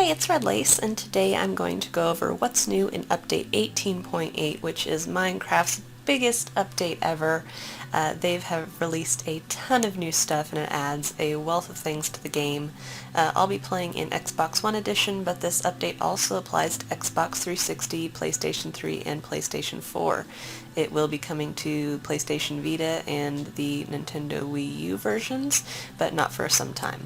Hey, it's Red Lace, and today I'm going to go over what's new in Update 18.8, which is Minecraft's biggest update ever. They have released a ton of new stuff, and it adds a wealth of things to the game. I'll be playing in Xbox One Edition, but this update also applies to Xbox 360, PlayStation 3, and PlayStation 4. It will be coming to PlayStation Vita and the Nintendo Wii U versions, but not for some time.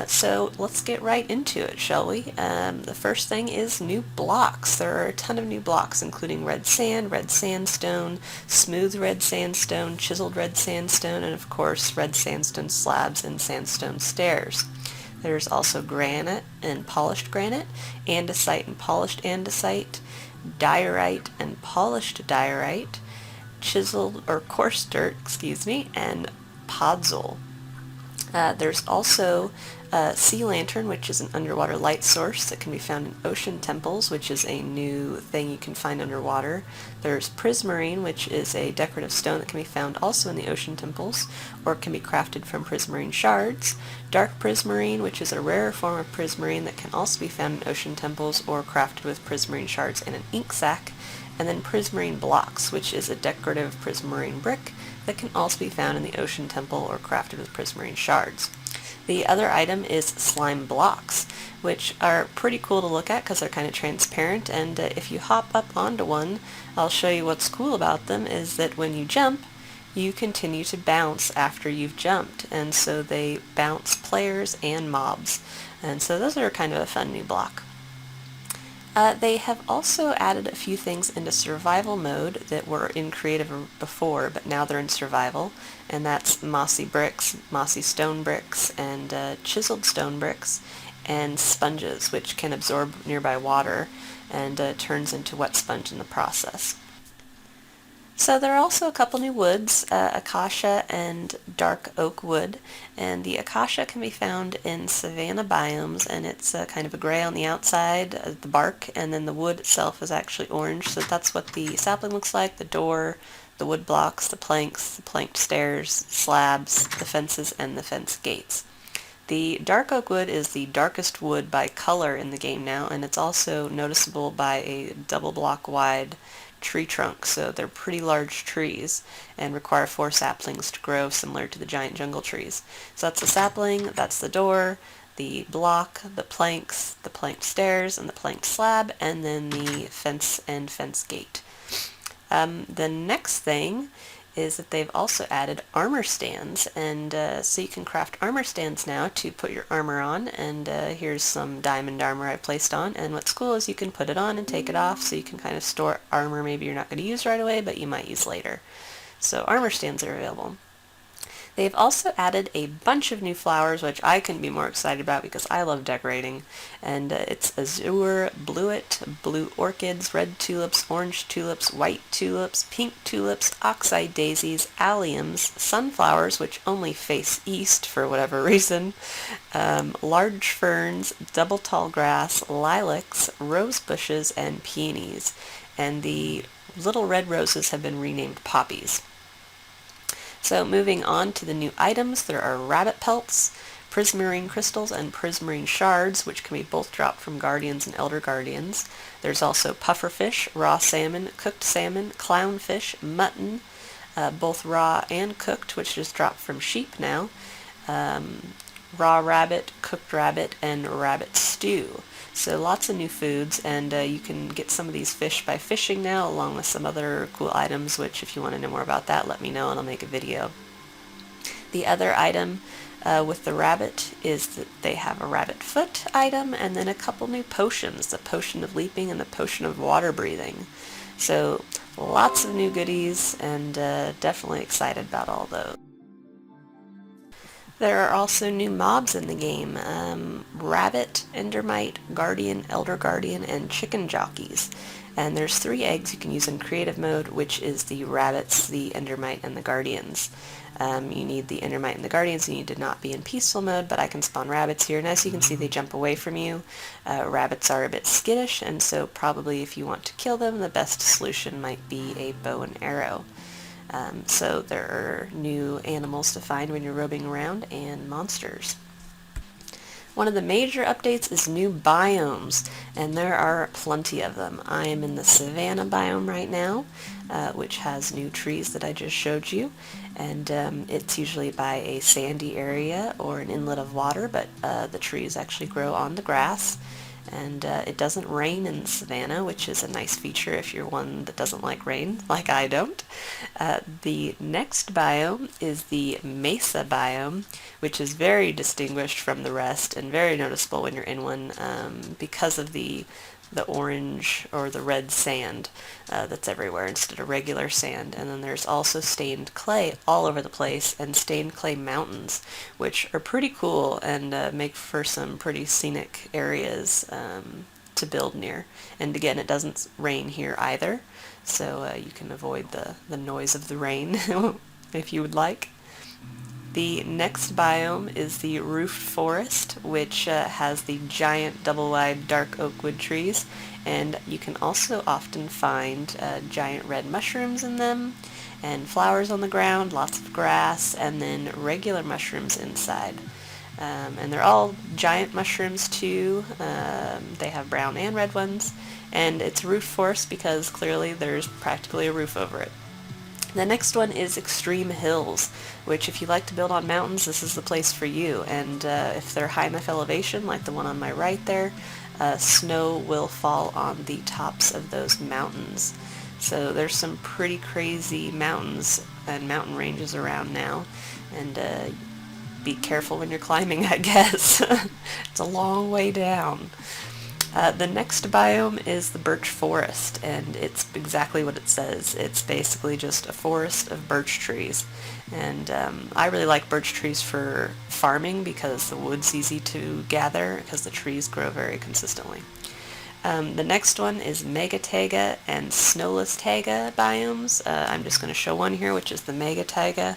So let's get right into it, shall we? The first thing is new blocks. There are a ton of new blocks, including red sand, red sandstone, smooth red sandstone, chiseled red sandstone, and of course red sandstone slabs and sandstone stairs. There's also granite and polished granite, andesite and polished andesite, diorite and polished diorite, chiseled or coarse dirt, and podzol. There's also Sea Lantern, which is an underwater light source that can be found in ocean temples, which is a new thing you can find underwater. There's Prismarine, which is a decorative stone that can be found also in the ocean temples, or can be crafted from prismarine shards. Dark Prismarine, which is a rarer form of prismarine that can also be found in ocean temples or crafted with prismarine shards and an ink sac. And then Prismarine Blocks, which is a decorative prismarine brick that can also be found in the ocean temple or crafted with prismarine shards. The other item is slime blocks, which are pretty cool to look at because they're kind of transparent, and if you hop up onto one, I'll show you what's cool about them is that when you jump, you continue to bounce after you've jumped, and so they bounce players and mobs, and so those are kind of a fun new block. They have also added a few things into survival mode that were in creative before, but now they're in survival, and that's mossy bricks, mossy stone bricks, and chiseled stone bricks, and sponges, which can absorb nearby water and turns into wet sponge in the process. So there are also a couple new woods, acacia and dark oak wood, and the acacia can be found in savanna biomes, and it's kind of a gray on the outside, the bark, and then the wood itself is actually orange, so that's what the sapling looks like, the door, the wood blocks, the planks, the planked stairs, slabs, the fences, and the fence gates. The dark oak wood is the darkest wood by color in the game now, and it's also noticeable by a double block wide tree trunk, so they're pretty large trees and require 4 saplings to grow, similar to the giant jungle trees. So that's the sapling, that's the door, the block, the planks, the planked stairs, and the planked slab, and then the fence and fence gate. The next thing is that they've also added armor stands, and so you can craft armor stands now to put your armor on, and here's some diamond armor I placed on, and what's cool is you can put it on and take it off, so you can kind of store armor maybe you're not going to use right away, but you might use later. So armor stands are available. They've also added a bunch of new flowers, which I couldn't be more excited about because I love decorating. And it's azure, bluet, blue orchids, red tulips, orange tulips, white tulips, pink tulips, oxeye daisies, alliums, sunflowers, which only face east for whatever reason, large ferns, double tall grass, lilacs, rose bushes, and peonies. And the little red roses have been renamed poppies. So moving on to the new items, there are rabbit pelts, prismarine crystals, and prismarine shards, which can be both dropped from guardians and elder guardians. There's also pufferfish, raw salmon, cooked salmon, clownfish, mutton, both raw and cooked, which is dropped from sheep now, raw rabbit, cooked rabbit, and rabbit stew. So lots of new foods, and you can get some of these fish by fishing now, along with some other cool items, which if you want to know more about that, let me know and I'll make a video. The other item with the rabbit is that they have a rabbit foot item, and then a couple new potions, the potion of leaping and the potion of water breathing. So lots of new goodies, and definitely excited about all those. There are also new mobs in the game, rabbit, endermite, guardian, elder guardian, and chicken jockeys. And there's 3 eggs you can use in creative mode, which is the rabbits, the endermite, and the guardians. You need the endermite and the guardians, you need to not be in peaceful mode, but I can spawn rabbits here, and as you can see they jump away from you. Rabbits are a bit skittish, and so probably if you want to kill them, the best solution might be a bow and arrow. So there are new animals to find when you're roaming around, and monsters. One of the major updates is new biomes, and there are plenty of them. I am in the savanna biome right now, which has new trees that I just showed you, and it's usually by a sandy area or an inlet of water, but the trees actually grow on the grass. And it doesn't rain in the savanna, which is a nice feature if you're one that doesn't like rain, like I don't. The next biome is the mesa biome, which is very distinguished from the rest and very noticeable when you're in one because of the orange or the red sand that's everywhere instead of regular sand. And then there's also stained clay all over the place, and stained clay mountains, which are pretty cool and make for some pretty scenic areas to build near. And again, it doesn't rain here either, so you can avoid the noise of the rain if you would like. The next biome is the roofed forest, which has the giant double-wide dark oak wood trees, and you can also often find giant red mushrooms in them, and flowers on the ground, lots of grass, and then regular mushrooms inside. And they're all giant mushrooms too. They have brown and red ones, and it's roofed forest because clearly there's practically a roof over it. The next one is extreme hills, which if you like to build on mountains, this is the place for you. And if they're high enough elevation, like the one on my right there, snow will fall on the tops of those mountains. So there's some pretty crazy mountains and mountain ranges around now, and be careful when you're climbing, I guess. It's a long way down. The next biome is the birch forest, and it's exactly what it says. It's basically just a forest of birch trees. And I really like birch trees for farming because the wood's easy to gather because the trees grow very consistently. The next one is mega taiga and snowless taiga biomes. I'm just going to show one here, which is the mega taiga.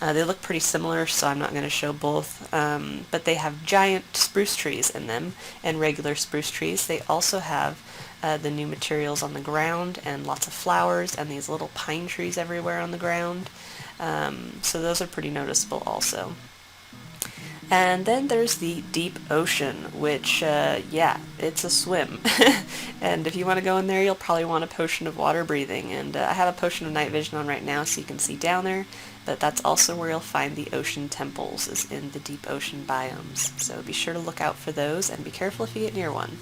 They look pretty similar, so I'm not going to show both, but they have giant spruce trees in them and regular spruce trees. They also have the new materials on the ground and lots of flowers and these little pine trees everywhere on the ground. So those are pretty noticeable also. And then there's the deep ocean, which, yeah, it's a swim. And if you want to go in there, you'll probably want a potion of water breathing. And I have a potion of night vision on right now so you can see down there. But that's also where you'll find the ocean temples, is in the deep ocean biomes. So be sure to look out for those and be careful if you get near one.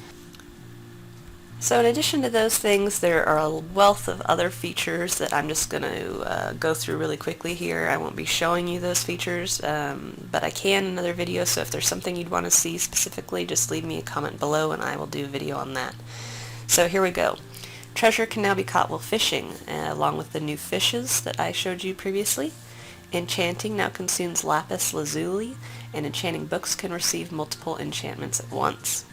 So in addition to those things, there are a wealth of other features that I'm just going to go through really quickly here. I won't be showing you those features, but I can in another video, so if there's something you'd want to see specifically, just leave me a comment below and I will do a video on that. So here we go. Treasure can now be caught while fishing, along with the new fishes that I showed you previously. Enchanting now consumes lapis lazuli, and enchanting books can receive multiple enchantments at once.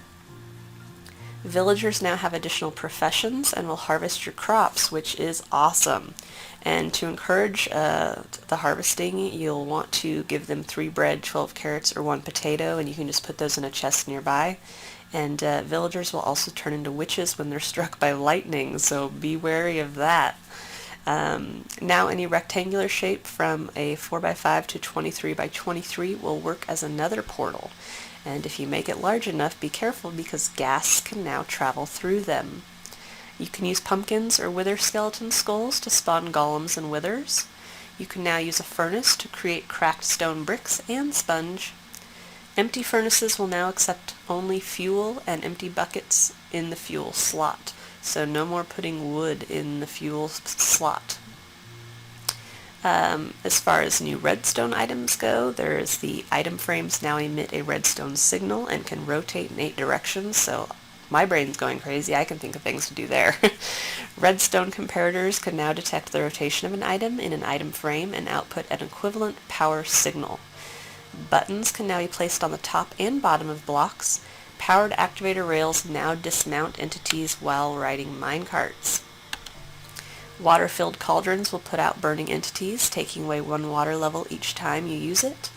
Villagers now have additional professions and will harvest your crops, which is awesome. And to encourage the harvesting, you'll want to give them 3 bread, 12 carrots, or 1 potato, and you can just put those in a chest nearby. And villagers will also turn into witches when they're struck by lightning, so be wary of that. Now any rectangular shape from a 4x5 to 23x23 will work as another portal. And if you make it large enough, be careful because gas can now travel through them. You can use pumpkins or wither skeleton skulls to spawn golems and withers. You can now use a furnace to create cracked stone bricks and sponge. Empty furnaces will now accept only fuel and empty buckets in the fuel slot. So no more putting wood in the fuel slot. As far as new redstone items go, there's the item frames now emit a redstone signal and can rotate in 8 directions, so my brain's going crazy. I can think of things to do there. Redstone comparators can now detect the rotation of an item in an item frame and output an equivalent power signal. Buttons can now be placed on the top and bottom of blocks. Powered activator rails now dismount entities while riding minecarts. Water-filled cauldrons will put out burning entities, taking away 1 water level each time you use it.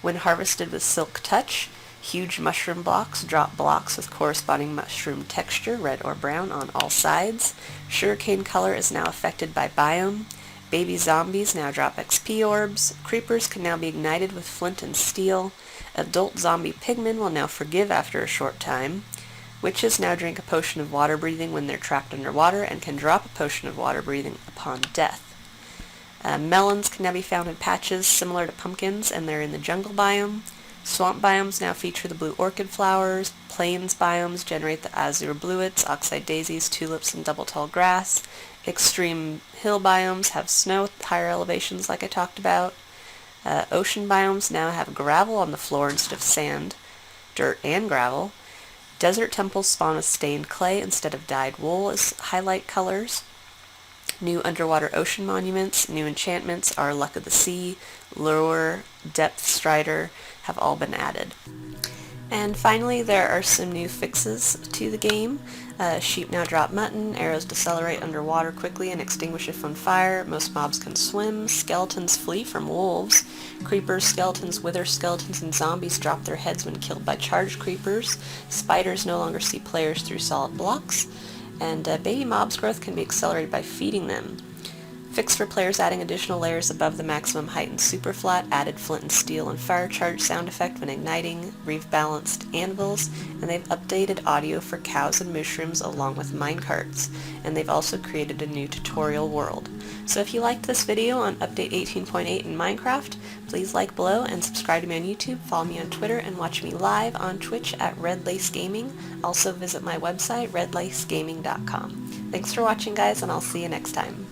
When harvested with Silk Touch, huge mushroom blocks drop blocks with corresponding mushroom texture, red or brown, on all sides. Sugarcane color is now affected by biome. Baby zombies now drop XP orbs. Creepers can now be ignited with flint and steel. Adult zombie pigmen will now forgive after a short time. Witches now drink a potion of water breathing when they're trapped underwater and can drop a potion of water breathing upon death. Melons can now be found in patches similar to pumpkins, and they're in the jungle biome. Swamp biomes now feature the blue orchid flowers. Plains biomes generate the azure bluets, oxeye daisies, tulips, and double tall grass. Extreme hill biomes have snow at higher elevations like I talked about. Ocean biomes now have gravel on the floor instead of sand, dirt, and gravel. Desert temples spawn with stained clay instead of dyed wool as highlight colors. New underwater ocean monuments, new enchantments are Luck of the Sea, Lure, Depth Strider have all been added. And finally, there are some new fixes to the game. Sheep now drop mutton, arrows decelerate underwater quickly and extinguish if on fire, most mobs can swim, skeletons flee from wolves, creepers, skeletons, wither skeletons, and zombies drop their heads when killed by charged creepers, spiders no longer see players through solid blocks, and baby mobs' growth can be accelerated by feeding them. Fixed for players adding additional layers above the maximum height in super flat, added flint and steel and fire charge sound effect when igniting, rebalanced anvils, and they've updated audio for cows and mushrooms along with minecarts, and they've also created a new tutorial world. So if you liked this video on Update 18.8 in Minecraft, please like below and subscribe to me on YouTube, follow me on Twitter, and watch me live on Twitch at Red Lace Gaming. Also visit my website, redlacegaming.com. Thanks for watching, guys, and I'll see you next time.